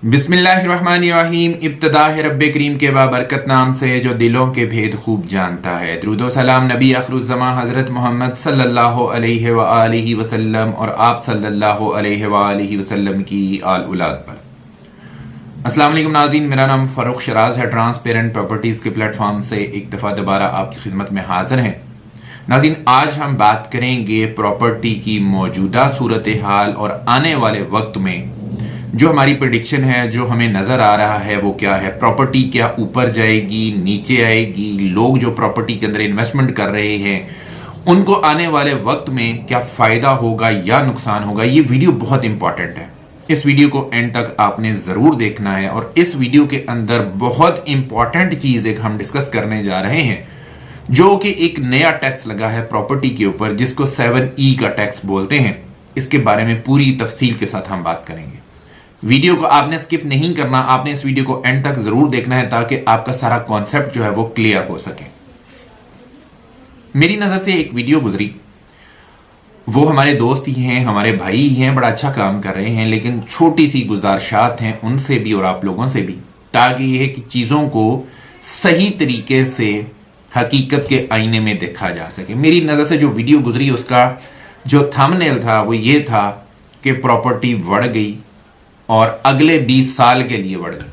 बिस्मिल्लाहिर्रहमानिर्रहीम। इब्तिदा है रब्बे करीम के बाबरकत नाम से जो दिलों के भेद खूब जानता है। दुरूद व सलाम नबी अखरुज़्ज़मा हज़रत मोहम्मद सल्लल्लाहु अलैहि व आलिहि वसल्लम और आप सल्लल्लाहु अलैहि व आलिहि वसल्लम की आल औलाद पर। अस्सलाम वालेकुम नाज़रीन, मेरा नाम फ़ारूक शराज है। ट्रांसपेरेंट प्रॉपर्टीज़ के प्लेटफॉर्म से एक दफ़ा दोबारा आपकी खिदमत में हाजिर हैं। नाज़रीन, आज हम बात करेंगे प्रॉपर्टी की मौजूदा सूरत हाल और आने वाले वक्त में जो हमारी प्रेडिक्शन है, जो हमें नज़र आ रहा है वो क्या है। प्रॉपर्टी क्या ऊपर जाएगी, नीचे आएगी? लोग जो प्रॉपर्टी के अंदर इन्वेस्टमेंट कर रहे हैं उनको आने वाले वक्त में क्या फ़ायदा होगा या नुकसान होगा? ये वीडियो बहुत इंपॉर्टेंट है। इस वीडियो को एंड तक आपने ज़रूर देखना है और इस वीडियो के अंदर बहुत इंपॉर्टेंट चीज़ एक हम डिस्कस करने जा रहे हैं, जो कि एक नया टैक्स लगा है प्रॉपर्टी के ऊपर, जिसको 7E का टैक्स बोलते हैं। इसके बारे में पूरी तफसील के साथ हम बात करेंगे। वीडियो को आपने स्किप नहीं करना, आपने इस वीडियो को एंड तक जरूर देखना है ताकि आपका सारा कॉन्सेप्ट जो है वो क्लियर हो सके। मेरी नजर से एक वीडियो गुजरी, वो हमारे दोस्त ही हैं, हमारे भाई ही हैं, बड़ा अच्छा काम कर रहे हैं, लेकिन छोटी सी गुजारिशात हैं उनसे भी और आप लोगों से भी, ताकि यह कि चीज़ों को सही तरीके से हकीकत के आईने में देखा जा सके। मेरी नज़र से जो वीडियो गुजरी उसका जो थंबनेल था वो ये था कि प्रॉपर्टी बढ़ गई और अगले 20 साल के लिए बढ़ गई।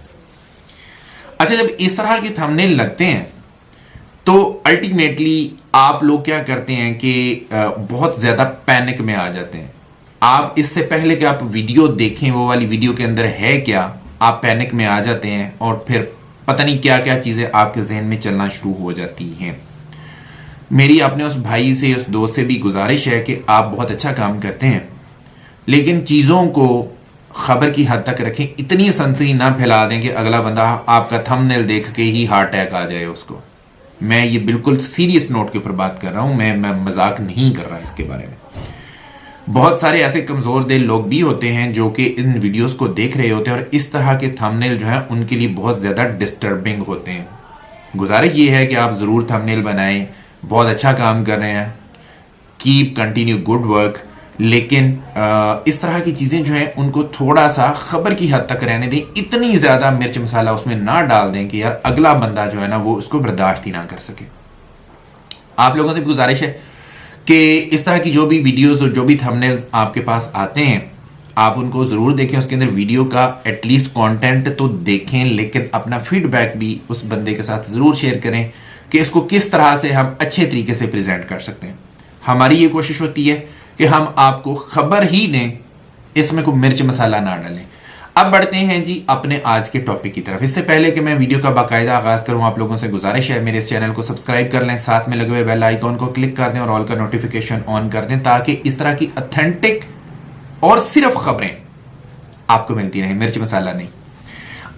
अच्छा, जब इस तरह के थंबनेल लगते हैं तो अल्टीमेटली आप लोग क्या करते हैं कि बहुत ज़्यादा पैनिक में आ जाते हैं। आप इससे पहले कि आप वीडियो देखें वो वाली वीडियो के अंदर है क्या, आप पैनिक में आ जाते हैं और फिर पता नहीं क्या क्या चीज़ें आपके जहन में चलना शुरू हो जाती हैं। मेरी अपने उस भाई से, उस दोस्त से भी गुजारिश है कि आप बहुत अच्छा काम करते हैं, लेकिन चीज़ों को खबर की हद तक रखें। इतनी सनसनी ना फैला दें कि अगला बंदा आपका थंबनेल देख के ही हार्ट अटैक आ जाए उसको। मैं ये बिल्कुल सीरियस नोट के ऊपर बात कर रहा हूं, मैं मजाक नहीं कर रहा इसके बारे में। बहुत सारे ऐसे कमजोर दिल लोग भी होते हैं जो कि इन वीडियोस को देख रहे होते हैं और इस तरह के थंबनेल जो है उनके लिए बहुत ज्यादा डिस्टर्बिंग होते हैं। गुजारिश ये है कि आप जरूर थंबनेल बनाएं, बहुत अच्छा काम कर रहे हैं, कीप कंटिन्यू गुड वर्क, लेकिन इस तरह की चीज़ें जो हैं उनको थोड़ा सा खबर की हद तक रहने दें। इतनी ज़्यादा मिर्च मसाला उसमें ना डाल दें कि यार अगला बंदा जो है ना वो उसको बर्दाश्त ही ना कर सके। आप लोगों से भी गुजारिश है कि इस तरह की जो भी वीडियोस और जो भी थंबनेल्स आपके पास आते हैं आप उनको ज़रूर देखें। उसके अंदर वीडियो का एटलीस्ट कंटेंट तो देखें, लेकिन अपना फीडबैक भी उस बंदे के साथ ज़रूर शेयर करें कि इसको किस तरह से हम अच्छे तरीके से प्रेजेंट कर सकते हैं। हमारी ये कोशिश होती है कि हम आपको खबर ही दें, इसमें कोई मिर्च मसाला ना डालें। अब बढ़ते हैं जी अपने आज के टॉपिक की तरफ। इससे पहले कि मैं वीडियो का बाकायदा आगाज करूं, आप लोगों से गुजारिश है मेरे इस चैनल को सब्सक्राइब कर लें, साथ में लगे हुए बेल आइकॉन को क्लिक कर दें और ऑल का नोटिफिकेशन ऑन कर दें, ताकि इस तरह की ऑथेंटिक और सिर्फ खबरें आपको मिलती रहे, मिर्च मसाला नहीं।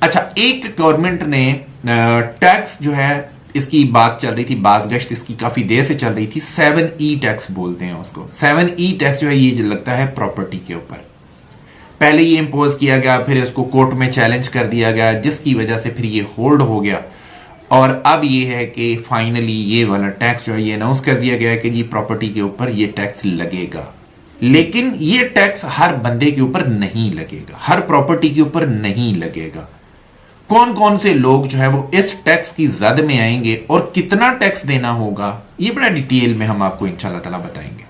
अच्छा, एक गवर्नमेंट ने टैक्स जो है इसकी बात चल रही थी, बाज़गश्त इसकी काफी देर से चल रही थी। 7E टैक्स बोलते हैं उसको। 7E टैक्स जो है ये लगता है प्रॉपर्टी के ऊपर। पहले ये इंपोज किया गया, फिर इसको कोर्ट में चैलेंज कर दिया गया, जिसकी वजह से फिर ये होल्ड हो गया और अब ये है कि फाइनली ये वाला टैक्स जो है ये अनाउंस कर दिया गया है कि जी प्रॉपर्टी के ऊपर ये टैक्स लगेगा। लेकिन ये टैक्स हर बंदे के ऊपर नहीं लगेगा, हर प्रॉपर्टी के ऊपर नहीं लगेगा। कौन कौन से लोग जो है वो इस टैक्स की जद में आएंगे और कितना टैक्स देना होगा, ये बड़ा डिटेल में हम आपको इंशाल्लाह ताला बताएंगे।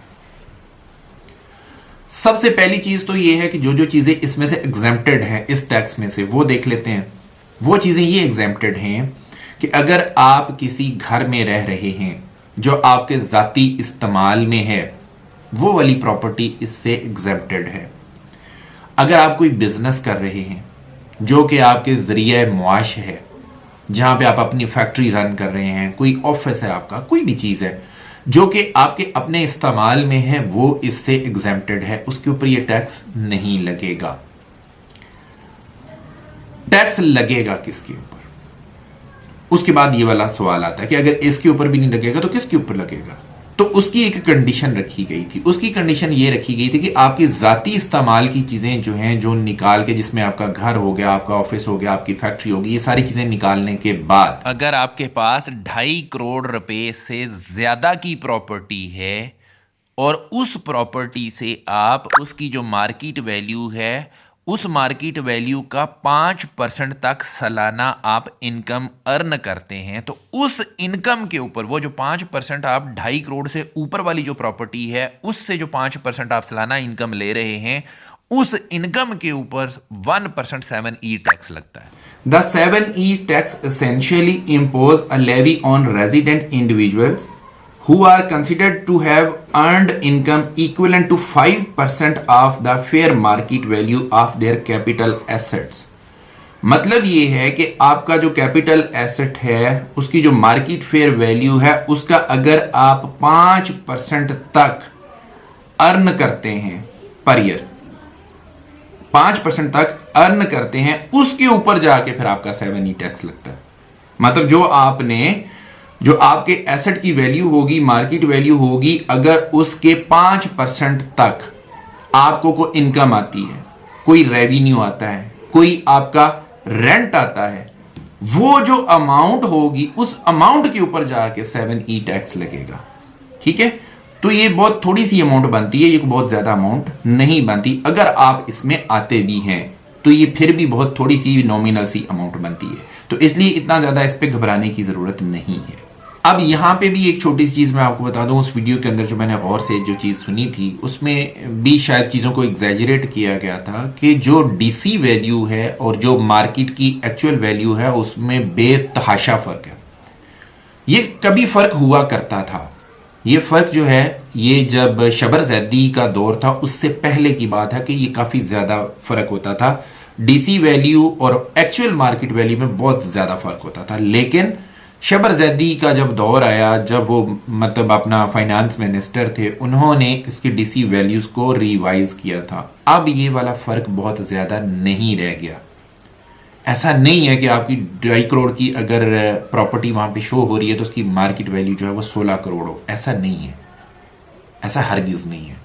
सबसे पहली चीज तो ये है कि जो जो चीजें इसमें से एग्जेम्प्टेड हैं इस टैक्स में से वो देख लेते हैं। वो चीजें ये एग्जेम्प्टेड हैं कि अगर आप किसी घर में रह रहे हैं जो आपके जाती इस्तेमाल में है, वो वाली प्रॉपर्टी इससे एग्जेम्प्टेड है। अगर आप कोई बिजनेस कर रहे हैं जो कि आपके जरिए मुआश है, जहां पे आप अपनी फैक्ट्री रन कर रहे हैं, कोई ऑफिस है आपका, कोई भी चीज है जो कि आपके अपने इस्तेमाल में है, वो इससे एग्जेम्प्टेड है, उसके ऊपर ये टैक्स नहीं लगेगा। टैक्स लगेगा किसके ऊपर? उसके बाद ये वाला सवाल आता है कि अगर इसके ऊपर भी नहीं लगेगा तो किसके ऊपर लगेगा? तो उसकी एक कंडीशन रखी गई थी। उसकी कंडीशन ये रखी गई थी कि आपकी जाती इस्तेमाल की चीजें जो हैं, जो निकाल के, जिसमें आपका घर हो गया, आपका ऑफिस हो गया, आपकी फैक्ट्री होगी, ये सारी चीजें निकालने के बाद अगर आपके पास 2.5 करोड़ रुपए से ज्यादा की प्रॉपर्टी है और उस प्रॉपर्टी से आप उसकी जो मार्केट वैल्यू है उस मार्केट वैल्यू का 5% तक सालाना आप इनकम अर्न करते हैं, तो उस इनकम के ऊपर वो जो 5% आप 2.5 करोड़ से ऊपर वाली जो प्रॉपर्टी है उससे जो 5% आप सालाना इनकम ले रहे हैं, उस इनकम के ऊपर 1% 7E टैक्स लगता है। The 7E tax essentially impose a levy on resident individuals who are considered to have earned income equivalent to 5% of the fair market value of their capital assets। मतलब ये है कि आपका जो कैपिटल एसेट है उसकी जो मार्केट फेयर वैल्यू है उसका अगर आप 5% तक अर्न करते हैं पर ईयर, 5% तक अर्न करते हैं, उसके ऊपर जाके फिर आपका 7E टैक्स लगता है। मतलब जो आपके एसेट की वैल्यू होगी, मार्केट वैल्यू होगी, अगर उसके 5% तक आपको कोई इनकम आती है, कोई रेवेन्यू आता है, कोई आपका रेंट आता है, वो जो अमाउंट होगी उस अमाउंट के ऊपर जाके 7E टैक्स लगेगा। ठीक है, तो ये बहुत थोड़ी सी अमाउंट बनती है, ये बहुत ज्यादा अमाउंट नहीं बनती। अगर आप इसमें आते भी हैं तो ये फिर भी बहुत थोड़ी सी नॉमिनल सी अमाउंट बनती है, तो इसलिए इतना ज्यादा इस पे घबराने की जरूरत नहीं है। अब यहां पे भी एक छोटी सी चीज मैं आपको बता दूं, उस वीडियो के अंदर जो मैंने और से जो चीज सुनी थी उसमें भी शायद चीजों को एग्जैजरेट किया गया था कि जो डीसी वैल्यू है और जो मार्केट की एक्चुअल वैल्यू है उसमें बेतहाशा फर्क है। ये कभी फर्क हुआ करता था, ये फर्क जो है ये जब शबर जैदी का दौर था उससे पहले की बात है कि ये काफी ज्यादा फर्क होता था। डीसी वैल्यू और एक्चुअल मार्केट वैल्यू में बहुत ज्यादा फर्क होता था। लेकिन शबर जैदी का जब दौर आया, जब वो मतलब अपना फाइनेंस मिनिस्टर थे, उन्होंने इसकी डीसी वैल्यूज को रिवाइज किया था। अब ये वाला फर्क बहुत ज्यादा नहीं रह गया। ऐसा नहीं है कि आपकी 2.5 करोड़ की अगर प्रॉपर्टी वहां पे शो हो रही है तो उसकी मार्केट वैल्यू जो है वो 16 करोड़ हो, ऐसा नहीं है, ऐसा हरगिज नहीं है।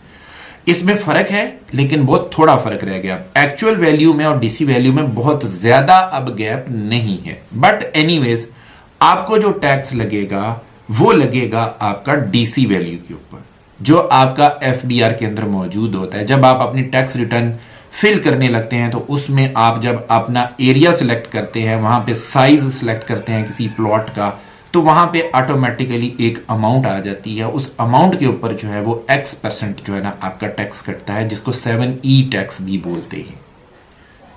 इसमें फर्क है लेकिन बहुत थोड़ा फर्क रह गया। एक्चुअल वैल्यू में और डीसी वैल्यू में बहुत ज्यादा अब गैप नहीं है। बट एनीवेज आपको जो टैक्स लगेगा वो लगेगा आपका डीसी वैल्यू के ऊपर, जो आपका एफडीआर के अंदर मौजूद होता है। जब आप अपनी टैक्स रिटर्न फिल करने लगते हैं तो उसमें आप जब अपना एरिया सिलेक्ट करते हैं, वहां पे साइज सिलेक्ट करते हैं किसी प्लॉट का, तो वहां पे ऑटोमेटिकली एक अमाउंट आ जाती है। उस अमाउंट के ऊपर जो है वो X% जो है ना आपका टैक्स कटता है, जिसको 7E टैक्स भी बोलते हैं।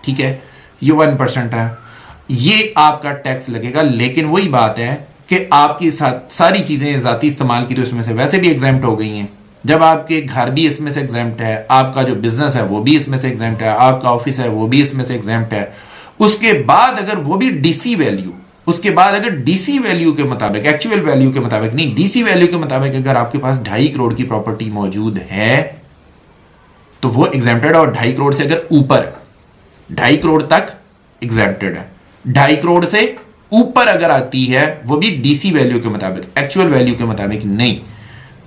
ठीक है, ये 1% है, ये आपका टैक्स लगेगा। लेकिन वही बात है कि आपकी सारी चीजें जाती इस्तेमाल की तो इसमें से वैसे भी एग्जाम्प्ट हो गई हैं। जब आपके घर भी इसमें से एग्जाम्प्ट है, आपका जो बिजनेस है वो भी इसमें से एग्जाम्प्ट है, आपका ऑफिस है वो भी इसमें से एग्जाम्प्ट है, उसके बाद अगर वो भी डीसी वैल्यू, उसके बाद अगर डीसी वैल्यू के मुताबिक, एक्चुअल वैल्यू के मुताबिक नहीं, डीसी वैल्यू के मुताबिक अगर आपके पास 2.5 करोड़ की प्रॉपर्टी मौजूद है तो वो एग्जाम्प्टेड है। और 2.5 करोड़ से अगर ऊपर, 2.5 करोड़ तक एग्जाम्प्टेड है, 2.5 करोड़ से ऊपर अगर आती है वो भी डीसी वैल्यू के मुताबिक, एक्चुअल वैल्यू के मुताबिक नहीं,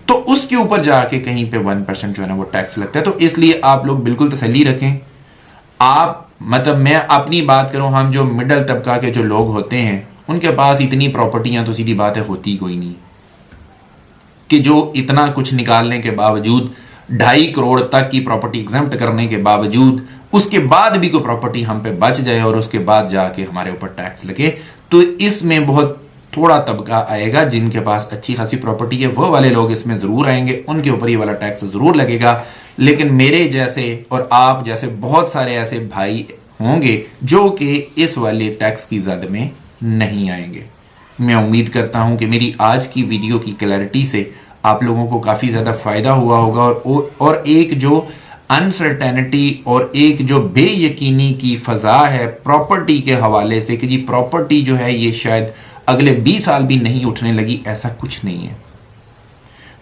तो उसके ऊपर जाके कहीं पे 1% जो है ना वो टैक्स लगता है। तो इसलिए आप लोग बिल्कुल तसल्ली रखें। आप मतलब मैं अपनी बात करूं, हम जो मिडिल तबका के जो लोग होते हैं उनके पास इतनी प्रॉपर्टियां तो सीधी बात है होती कोई नहीं, कि जो इतना कुछ निकालने के बावजूद, 2.5 करोड़ तक की प्रॉपर्टी एग्जम्प्ट करने के बावजूद, उसके बाद भी कोई प्रॉपर्टी हम पे बच जाए और उसके बाद जाके हमारे ऊपर टैक्स लगे, तो इसमें बहुत थोड़ा तबका आएगा। जिनके पास अच्छी खासी प्रॉपर्टी है वो वाले लोग इसमें जरूर आएंगे, उनके ऊपर ये वाला टैक्स जरूर लगेगा। लेकिन मेरे जैसे और आप जैसे बहुत सारे ऐसे भाई होंगे जो कि इस वाले टैक्स की जद में नहीं आएंगे। मैं उम्मीद करता हूं कि मेरी आज की वीडियो की क्लैरिटी से आप लोगों को काफी ज्यादा फायदा हुआ होगा, और एक जो अनसर्टेनिटी और एक जो बेयकीनी की फजा है प्रॉपर्टी के हवाले से कि जी प्रॉपर्टी जो है ये शायद अगले 20 साल भी नहीं उठने लगी, ऐसा कुछ नहीं है।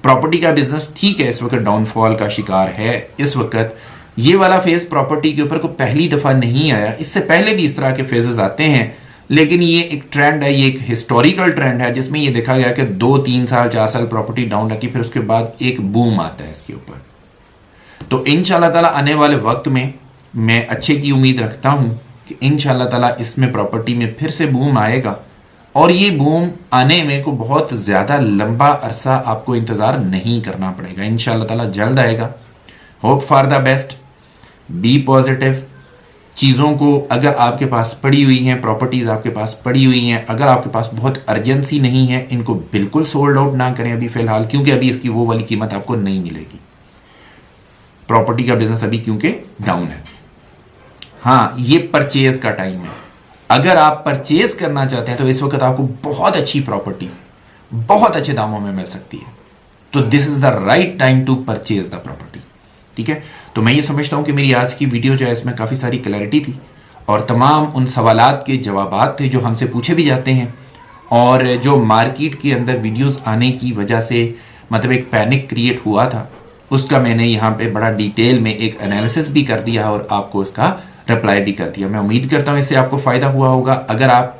प्रॉपर्टी का बिजनेस ठीक है इस वक्त डाउनफॉल का शिकार है। इस वक्त ये वाला फेज प्रॉपर्टी के ऊपर को पहली दफा नहीं आया, इससे पहले भी इस तरह के फेजेस आते हैं, लेकिन ये एक ट्रेंड है, ये एक हिस्टोरिकल ट्रेंड है जिसमें ये देखा गया कि 2, 3 साल 4 साल प्रॉपर्टी डाउन रहती है, फिर उसके बाद एक बूम आता है इसके ऊपर। तो इंशाल्लाह ताला आने वाले वक्त में मैं अच्छे की उम्मीद रखता हूं कि इंशाल्लाह ताला इसमें प्रॉपर्टी में फिर से बूम आएगा, और ये बूम आने में को बहुत ज्यादा लंबा अरसा आपको इंतजार नहीं करना पड़ेगा। इंशाल्लाह ताला जल्द आएगा। Hope for the best, be positive, चीज़ों को, अगर आपके पास पड़ी हुई हैं प्रॉपर्टीज़, आपके पास पड़ी हुई हैं, अगर आपके पास बहुत अर्जेंसी नहीं है, इनको बिल्कुल सोल्ड आउट ना करें अभी फ़िलहाल, क्योंकि अभी इसकी वो वाली कीमत आपको नहीं मिलेगी। प्रॉपर्टी का बिजनेस अभी क्योंकि डाउन है। हाँ, ये परचेज का टाइम है। अगर आप परचेज करना चाहते हैं तो इस वक्त आपको बहुत अच्छी प्रॉपर्टी बहुत अच्छे दामों में मिल सकती है। तो this is the right time to purchase the property. ठीक है, तो मैं ये समझता हूं कि मेरी आज की वीडियो जो है इसमें काफ़ी सारी क्लैरिटी थी और तमाम उन सवालात के जवाबात थे जो हमसे पूछे भी जाते हैं, और जो मार्केट के अंदर वीडियोस आने की वजह से मतलब एक पैनिक क्रिएट हुआ था, उसका मैंने यहाँ पे बड़ा डिटेल में एक एनालिसिस भी कर दिया और आपको उसका रिप्लाई भी कर दिया। मैं उम्मीद करता हूँ इससे आपको फ़ायदा हुआ होगा। अगर आप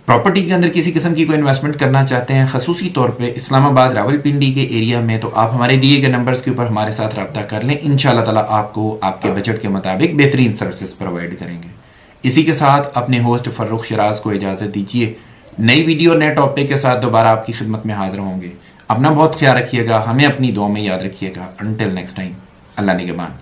प्रॉपर्टी के अंदर किसी किस्म की कोई इन्वेस्टमेंट करना चाहते हैं, खसूसी तौर पे इस्लामाबाद रावलपिंडी के एरिया में, तो आप हमारे दिए गए नंबर्स के ऊपर हमारे साथ रब्ता कर लें। इंशाल्लाह ताला आपको आपके बजट के मुताबिक बेहतरीन सर्विसेज प्रोवाइड करेंगे। इसी के साथ अपने होस्ट फर्रुख शराज को इजाज़त दीजिए। नई वीडियो नए टॉपिक के साथ दोबारा आपकी खिदमत में हाजिर होंगे। अपना बहुत ख्याल रखिएगा, हमें अपनी दुआ में याद रखिएगा। अनटिल नेक्स्ट टाइम, अल्लाह निगहबान।